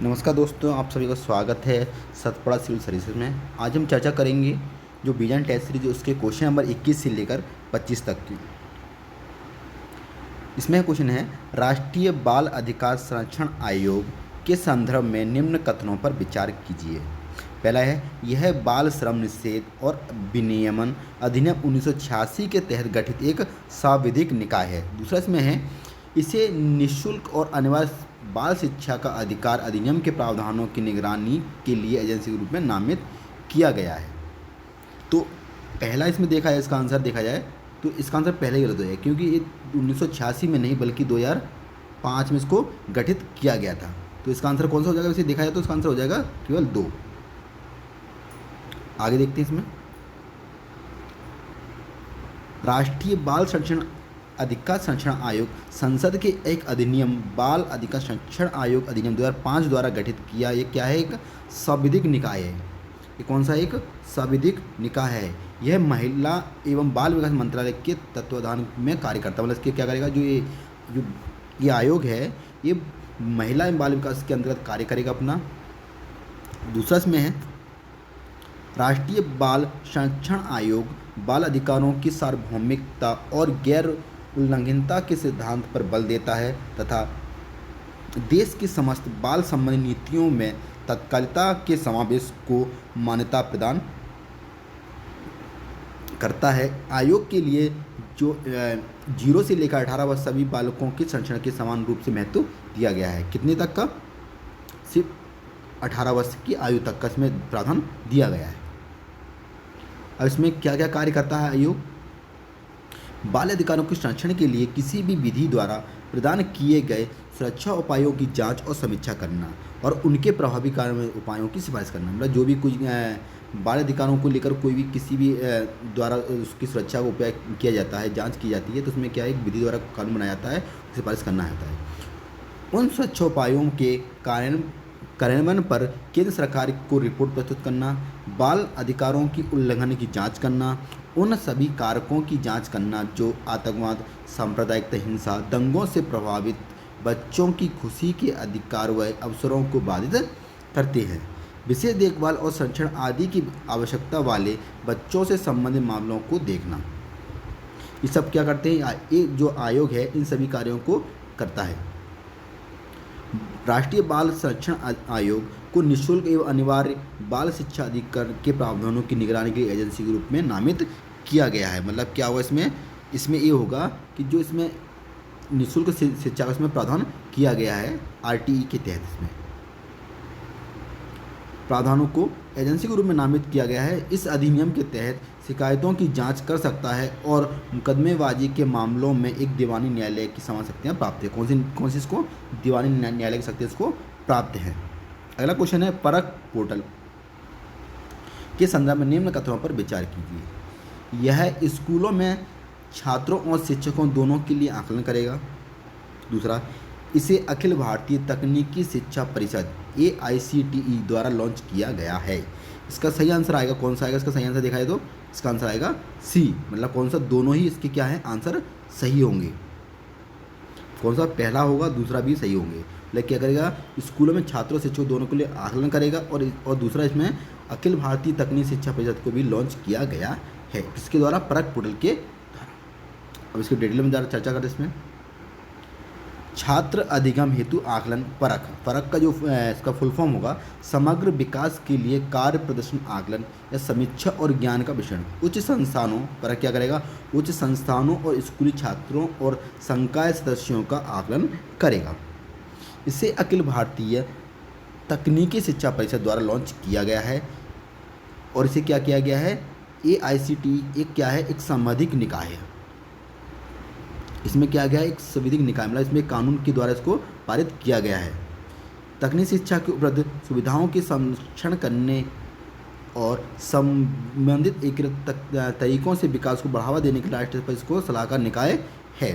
नमस्कार दोस्तों, आप सभी का स्वागत है सतपड़ा सिविल सर्विसेज में। आज हम चर्चा करेंगे जो विजन टेस्ट सीरीज उसके क्वेश्चन नंबर 21 से लेकर 25 तक की। इसमें क्वेश्चन है, राष्ट्रीय बाल अधिकार संरक्षण आयोग के संदर्भ में निम्न कथनों पर विचार कीजिए। पहला है, यह बाल श्रम निषेध और विनियमन अधिनियम 1986 के तहत गठित एक सांविधिक निकाय है। दूसरा इसमें है, इसे निःशुल्क और अनिवार्य बाल शिक्षा का अधिकार अधिनियम के प्रावधानों की निगरानी के लिए एजेंसी के रूप में नामित किया गया है। तो पहला इसमें देखा जाए, इसका आंसर देखा जाए तो इसका आंसर पहले ही गलत हो जाए, क्योंकि ये 1986 में नहीं बल्कि 2005 में इसको गठित किया गया था। तो इसका आंसर कौन सा हो जाएगा? वैसे देखा जाए तो इसका आंसर हो जाएगा केवल 2। आगे देखते हैं इसमें, राष्ट्रीय बाल संरक्षण अधिकार संरक्षण आयोग संसद के एक अधिनियम बाल अधिकार संरक्षण आयोग अधिनियम 2005 द्वारा गठित किया। ये क्या है? एक सांविधिक निकाय है। ये कौन सा एक सांविधिक निकाय है? यह महिला एवं बाल विकास मंत्रालय के तत्वाधान में कार्य करता है। मतलब इसके क्या करेगा? जो ये आयोग है, ये महिला एवं बाल विकास के अंतर्गत कार्य करेगा अपना। दूसरा इसमें है, राष्ट्रीय बाल संरक्षण आयोग बाल अधिकारों की सार्वभौमिकता और गैर उल्लंघनता के सिद्धांत पर बल देता है तथा देश की समस्त बाल संबंधी नीतियों में तत्कालिता के समावेश को मान्यता प्रदान करता है। आयोग के लिए जो 0 से लेकर 18 वर्ष सभी बालकों के संरक्षण के समान रूप से महत्व दिया गया है। कितने तक का? सिर्फ 18 वर्ष की आयु तक का इसमें प्रावधान दिया गया है। अब इसमें क्या क्या कार्य करता है आयोग? बाल अधिकारों के संरक्षण के लिए किसी भी विधि द्वारा प्रदान किए गए सुरक्षा उपायों की जांच और समीक्षा करना और उनके प्रभावी कार्य उपायों की सिफारिश करना। मतलब जो भी कुछ बाल अधिकारों को लेकर कोई भी किसी भी द्वारा उसकी सुरक्षा का उपाय किया जाता है, जांच की जाती है, तो उसमें क्या है, एक विधि द्वारा कानून बनाया जाता है, सिफारिश करना होता है। उन सुरक्षा उपायों के कार्यान्वयन पर केंद्र सरकार को रिपोर्ट प्रस्तुत करना, बाल अधिकारों की उल्लंघन की जांच करना, उन सभी कारकों की जांच करना जो आतंकवाद, सांप्रदायिक हिंसा, दंगों से प्रभावित बच्चों की खुशी के अधिकार व अवसरों को बाधित करते हैं, विशेष देखभाल और संरक्षण आदि की आवश्यकता वाले बच्चों से संबंधित मामलों को देखना। ये सब क्या करते हैं? ये जो आयोग है इन सभी कार्यों को करता है। राष्ट्रीय बाल संरक्षण आयोग को निःशुल्क एवं अनिवार्य बाल शिक्षा अधिकार के प्रावधानों की निगरानी के लिए एजेंसी के रूप में नामित किया गया है। मतलब क्या होगा इसमें ये होगा कि जो इसमें निःशुल्क शिक्षा का इसमें प्रावधान किया गया है आरटीई के तहत, इसमें प्रावधानों को एजेंसी के रूप में नामित किया गया है। इस अधिनियम के तहत शिकायतों की जांच कर सकता है और मुकदमेबाजी के मामलों में एक दीवानी न्यायालय की समान शक्तियाँ प्राप्त है। कौन सी इसको? दीवानी न्यायालय की शक्ति इसको प्राप्त है। अगला क्वेश्चन है, परख पोर्टल के संदर्भ में निम्न कथनों पर विचार कीजिए। यह स्कूलों में छात्रों और शिक्षकों दोनों के लिए आकलन करेगा। दूसरा, इसे अखिल भारतीय तकनीकी शिक्षा परिषद AICTE द्वारा लॉन्च किया गया है। इसका सही आंसर आएगा कौन सा आएगा? इसका सही आंसर देखा जाए तो इसका आंसर आएगा C। मतलब कौन सा? दोनों ही इसके क्या है आंसर सही होंगे। कौन सा? पहला होगा, दूसरा भी सही होंगे। लेकिन क्या करेगा? स्कूलों में छात्रों शिक्षकों दोनों के लिए आकलन करेगा और दूसरा इसमें अखिल भारतीय तकनीकी शिक्षा परिषद को भी लॉन्च किया गया है। इसके द्वारा परख पोर्टल के द्वारा। अब इसके डिटेल में ज़्यादा चर्चा करें। इसमें छात्र अधिगम हेतु आकलन परख का जो इसका फुल फॉर्म होगा, समग्र विकास के लिए कार्य प्रदर्शन आकलन या समीक्षा और ज्ञान का विषय। उच्च संस्थानों परख क्या करेगा? उच्च संस्थानों और स्कूली छात्रों और संकाय सदस्यों का आकलन करेगा। इसे अखिल भारतीय तकनीकी शिक्षा परिषद द्वारा लॉन्च किया गया है और इसे क्या किया गया है? AICTE एक क्या है? एक संवैधानिक निकाय है। इसमें क्या गया? एक संवैधानिक निकाय, मतलब इसमें कानून के द्वारा इसको पारित किया गया है। तकनीकी शिक्षा की उपलब्ध सुविधाओं के संरक्षण करने और संबंधित एकीकृत तरीकों से विकास को बढ़ावा देने के लिए राष्ट्रीय स्तर पर इसको सलाहकार निकाय है।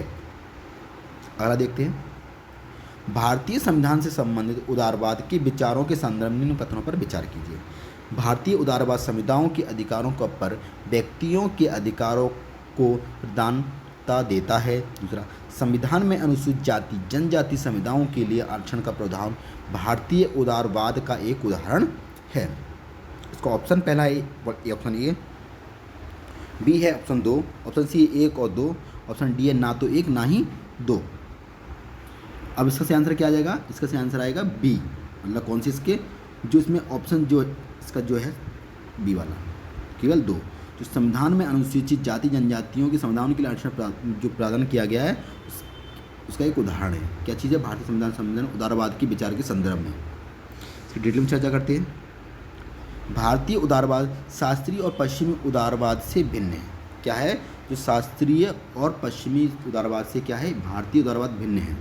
अगला देखते हैं, भारतीय संविधान से संबंधित उदारवाद के विचारों के संदर्भ में निम्न कथनों पर विचार कीजिए। भारतीय उदारवाद संविधाओं के अधिकारों पर व्यक्तियों के अधिकारों को प्रधानता देता है। दूसरा, संविधान में अनुसूचित जाति जनजाति समुदायों के लिए आरक्षण का प्रावधान भारतीय उदारवाद का एक उदाहरण है। इसका ऑप्शन पहला है ऑप्शन ए, बी है ऑप्शन 2, ऑप्शन सी 1 और 2, ऑप्शन डी है ना तो 1 ना ही 2। अब इसका सही आंसर क्या आ जाएगा? इसका सही आंसर आएगा बी, मतलब कौन सी इसके जो इसमें ऑप्शन जो इसका जो है बी वाला, केवल 2। जो संविधान में अनुसूचित जाति जनजातियों के समुदायों के लिए आरक्षण जो प्रावधान किया गया है उसका एक उदाहरण है। क्या चीज़ है? भारतीय संविधान उदारवाद के विचार के संदर्भ में। इसकी डिटेल में चर्चा करते हैं। भारतीय उदारवाद शास्त्रीय और पश्चिमी उदारवाद से भिन्न है। क्या है? जो शास्त्रीय और पश्चिमी उदारवाद से क्या है? भारतीय उदारवाद भिन्न है।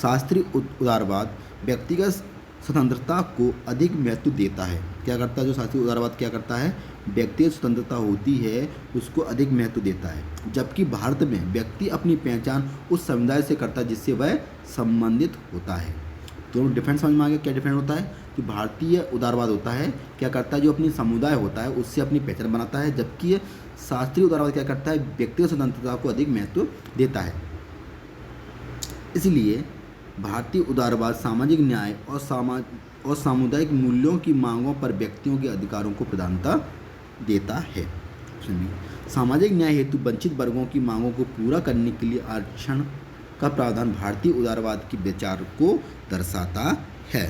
शास्त्रीय उदारवाद व्यक्तिगत स्वतंत्रता को अधिक महत्व देता है। क्या करता है? जो शास्त्रीय उदारवाद क्या करता है? व्यक्तिगत स्वतंत्रता होती है उसको अधिक महत्व देता है, जबकि भारत में व्यक्ति अपनी पहचान उस समुदाय से करता है जिससे वह संबंधित होता है। तो डिफरेंस समझ में आ गया क्या डिफरेंस होता है? जो भारतीय उदारवाद होता है क्या करता है? जो अपनी समुदाय होता है उससे अपनी पहचान बनाता है, जबकि शास्त्रीय उदारवाद क्या करता है? व्यक्तिगत स्वतंत्रता को अधिक महत्व देता है। इसलिए भारतीय उदारवाद सामाजिक न्याय और सामुदायिक मूल्यों की मांगों पर व्यक्तियों के अधिकारों को प्रधानता देता है। सामाजिक न्याय हेतु वंचित वर्गों की मांगों को पूरा करने के लिए आरक्षण का प्रावधान भारतीय उदारवाद के विचार को दर्शाता है।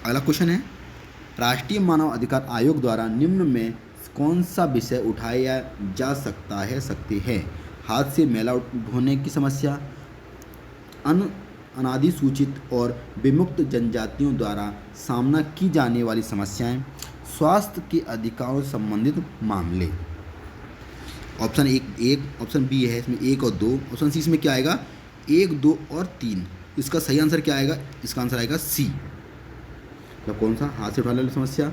अगला क्वेश्चन है, राष्ट्रीय मानव अधिकार आयोग द्वारा निम्न में कौन सा विषय उठाया जा सकता है सकते हैं? हाथ से मैला ढोने की समस्या, अनाधिसूचित और विमुक्त जनजातियों द्वारा सामना की जाने वाली समस्याएं, स्वास्थ्य के अधिकारों से संबंधित मामले। ऑप्शन एक ऑप्शन बी है इसमें 1 और 2, ऑप्शन सी इसमें क्या आएगा? 1, 2 और 3। इसका सही आंसर क्या आएगा? इसका आंसर आएगा सी। तो कौन सा? हाथ से उठाने वाली समस्या,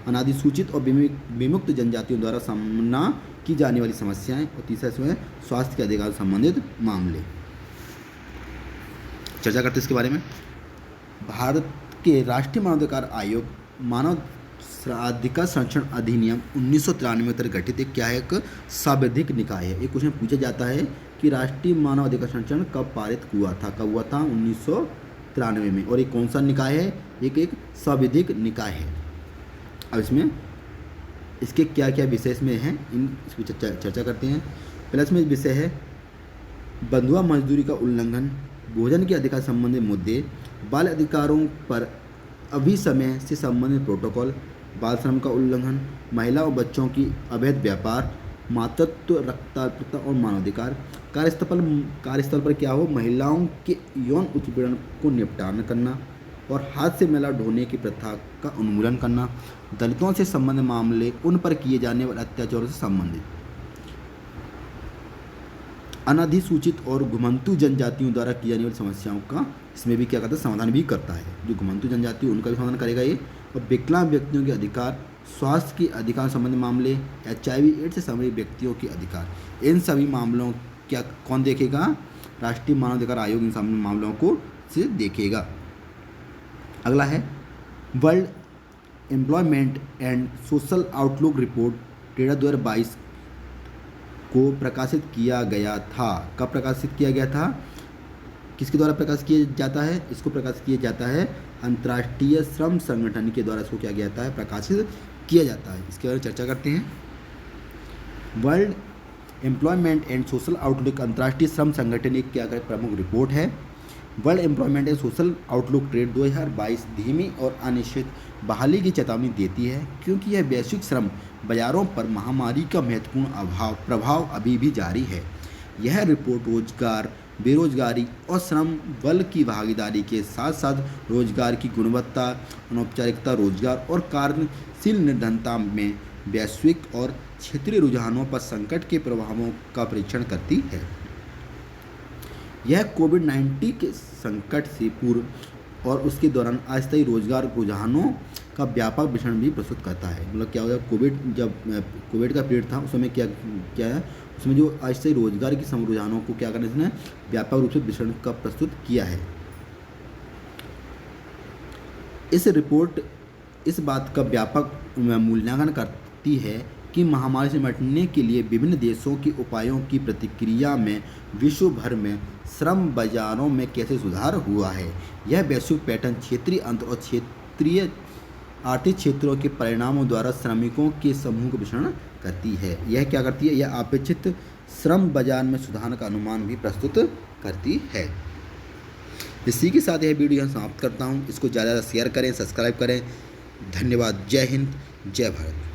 अनाधिसूचित और विमुक्त जनजातियों द्वारा सामना की जाने वाली समस्याएं, और तीसरा इसमें स्वास्थ्य के अधिकार से संबंधित मामले। चर्चा करते हैं इसके बारे में। भारत के राष्ट्रीय मानवाधिकार आयोग मानव अधिकार संरक्षण अधिनियम 1993 में गठित एक क्या है? एक सांविधिक निकाय है। एक क्वेश्चन पूछा जाता है कि राष्ट्रीय मानव अधिकार संरक्षण कब पारित हुआ था? कब हुआ था? 1993 में। और एक कौन सा निकाय है? एक सांविधिक निकाय है। अब इसमें इसके क्या क्या विषय इसमें हैं इसकी चर्चा करते हैं। पहला इसमें विषय है बंधुआ मजदूरी का उल्लंघन, भोजन के अधिकार संबंधी मुद्दे, बाल अधिकारों पर अभिसमय से संबंधित प्रोटोकॉल, बाल श्रम का उल्लंघन, महिला और बच्चों की अवैध व्यापार, मातृत्व, रक्ताल्पता और मानवाधिकार। कार्यस्थल पर क्या हो? महिलाओं के यौन उत्पीड़न को निपटान करना और हाथ से मैला ढोने की प्रथा का उन्मूलन करना, दलितों से संबंधित मामले, उन पर किए जाने वाले अत्याचारों से संबंधित, अनाधिसूचित और घुमंतु जनजातियों द्वारा की जाने वाली समस्याओं का इसमें भी क्या करता है? समाधान भी करता है। जो घुमंतु जनजाति उनका भी समाधान करेगा ये। और विकलांग व्यक्तियों के अधिकार, स्वास्थ्य के अधिकार संबंधी मामले, HIV एड्स से संबंधित व्यक्तियों के अधिकार, इन सभी मामलों क्या कौन देखेगा? राष्ट्रीय मानवाधिकार आयोग इन सभी मामलों को से देखेगा। अगला है world employment and social outlook report data 2022 को प्रकाशित किया गया था। कब प्रकाशित किया गया था? किसके द्वारा प्रकाशित किया जाता है? इसको प्रकाशित किया जाता है अंतर्राष्ट्रीय श्रम संगठन के द्वारा। इसको क्या किया जाता है? प्रकाशित किया जाता है। इसके बारे में चर्चा करते हैं। World employment and social outlook अंतर्राष्ट्रीय श्रम संगठन एक क्या प्रमुख रिपोर्ट है। World employment and social outlook trade 2022 धीमी और अनिश्चित बहाली की चेतावनी देती है, क्योंकि यह वैश्विक श्रम बाजारों पर महामारी का महत्वपूर्ण प्रभाव अभी भी जारी है। यह रिपोर्ट रोजगार, बेरोजगारी और श्रम बल की भागीदारी के साथ साथ रोजगार की गुणवत्ता, अनौपचारिकता रोजगार और कार्यशील निर्धनता में वैश्विक और क्षेत्रीय रुझानों पर संकट के प्रभावों का परीक्षण करती है। यह कोविड-19 के संकट से पूर्व और उसके दौरान अस्थायी रोजगार रुझानों का व्यापक विश्लेषण भी प्रस्तुत करता है। मतलब क्या होगा? कोविड का पीरियड था उस समय क्या है? उसमें जो अस्थायी रोजगार की रुझानों को क्या करना इसने व्यापक रूप से विश्लेषण का प्रस्तुत किया है। इस रिपोर्ट इस बात का व्यापक मूल्यांकन करती है कि कि महामारी से निपटने के लिए विभिन्न देशों के उपायों की प्रतिक्रिया में विश्व भर में श्रम बाजारों में कैसे सुधार हुआ है। यह वैश्विक पैटर्न क्षेत्रीय अंतर और क्षेत्रीय आर्थिक क्षेत्रों के परिणामों द्वारा श्रमिकों के समूह का विश्लेषण करती है। यह क्या करती है? यह अपेक्षित श्रम बाजार में सुधार का अनुमान भी प्रस्तुत करती है। इसी के साथ यह वीडियो यहाँ समाप्त करता हूँ। इसको ज़्यादा शेयर करें, सब्सक्राइब करें। धन्यवाद। जय हिंद, जय भारत।